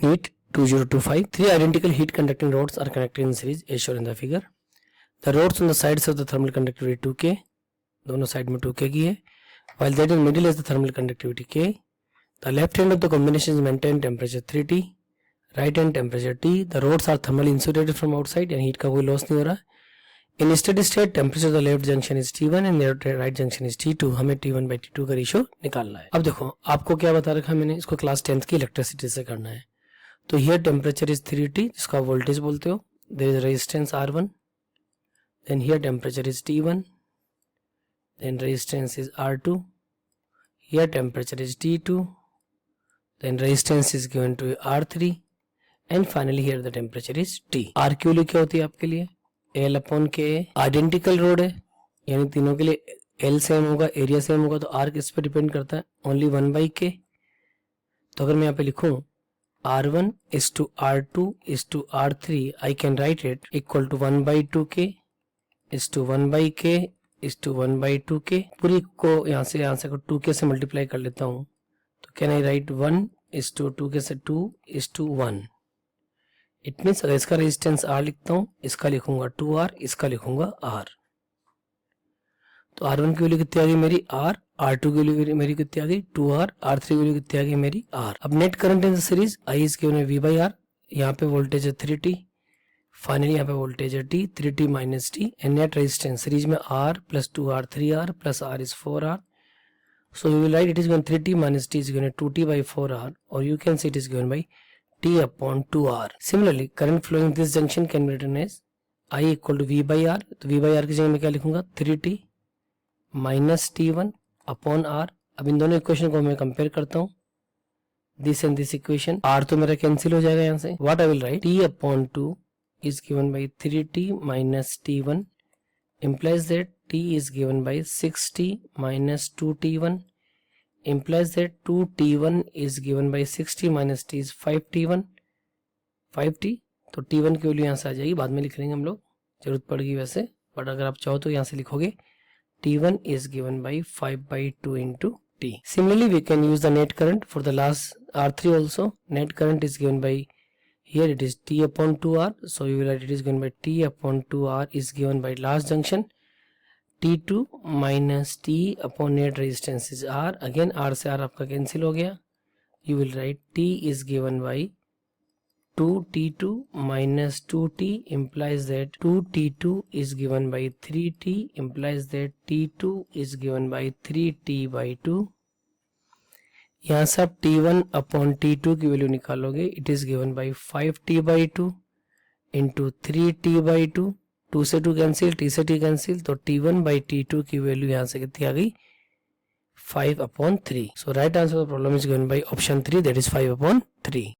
NEET 2025. Three identical heat conducting rods are connected in series as shown in the figure. The rods on the sides of the thermal conductivity 2K, दोनों side में 2K की है, while that in middle is the thermal conductivity K. The left hand of the combination is maintained temperature 3T, right hand temperature T. The rods are thermally insulated from outside and heat का कोई loss नहीं हो रहा है. In steady state temperature of the left junction is T1 and the right junction is T2. हमें T1 by T2 का ratio निकालना है. अब देखो आपको क्या बता रखा है मैंने, इसको क्लास 10th की इलेक्ट्रिसिटी से करना है. तो here temperature is 3T जिसको आप वोल्टेज बोलते हो. There is resistance R1. Then here temperature is T1. Then resistance is R2. Here temperature is T2. Then resistance is given to R3. And finally here the temperature is T. R क्यों लिखी होती है आपके लिए? L upon के identical road है, यानी तीनों के लिए L सेम होगा, एरिया सेम होगा, तो R किस पे डिपेंड करता है? ओनली 1 बाई के. तो अगर मैं यहाँ पे लिखूं R1 is to R2 is to R3, I can write it equal to 1 by 2K is to 1 by K is to 1 by 2K. पूरी को यहाँ से को 2K से मल्टीप्लाई कर लेता हूँ, तो can I right 1 is to 2K से 2 is to 1. इट मीन्स अगर इसका रेजिस्टेंस R लिखता हूँ, इसका लिखूंगा 2R, इसका लिखूंगा R. तो R1 की वैल्यू कितनी आ गई मेरी R, R2 की वैल्यू मेरी कितनी आ गई 2R, R3 की वैल्यू कितनी आ गई मेरी R. अब net current in the series I is given है V by R. यहाँ पे वोल्टेज है 3T, फाइनली यहाँ पे वोल्टेज है T, 3T minus T, and net resistance series में R plus 2R 3R plus R is 4R. So you will write it is given 3T minus T is given 2T by 4R, or you can say it is given by T upon 2R. Similarly, current flowing this junction can be written as I equal to V by R. तो V by R की जगह मैं क्या लिखूंगा 3T minus T1 upon R. अब इन दोनों equation को मैं कंपेयर करता हूँ, this and this equation. R तो मेरा कैंसिल हो जाएगा यहाँ से. What I will write T upon 2 is given by 3T minus T1 implies that T is given by 6T minus 2T1 implies that 2T1 is given by 6T minus T is 5T1 5T. तो T1 की value यहाँ से आ जाएगी, बाद में लिख लेंगे हम लोग, जरूरत पड़ेगी वैसे, बट अगर आप चाहो तो यहाँ से लिखोगे T1 is given by 5 by 2 into T. Similarly, we can use the net current for the last R3 also. Net current is given by, here it is T upon 2R, so you will write it is given by T upon 2R is given by last junction T2 minus T upon net resistance is R. Again R से R आपका cancel हो गया. You will write T is given by 2T2 minus 2T implies that 2T2 is given by 3T implies that T2 is given by 3T by 2. यहाँ से आप T1 upon T2 की value निकालोगे, it is given by 5T by 2 into 3T by 2. 2 से 2 cancel, T से T cancel, तो T1 by T2 की value यहाँ से कितनी आ गई 5 upon 3. So right answer of the problem is given by option 3, that is 5 upon 3.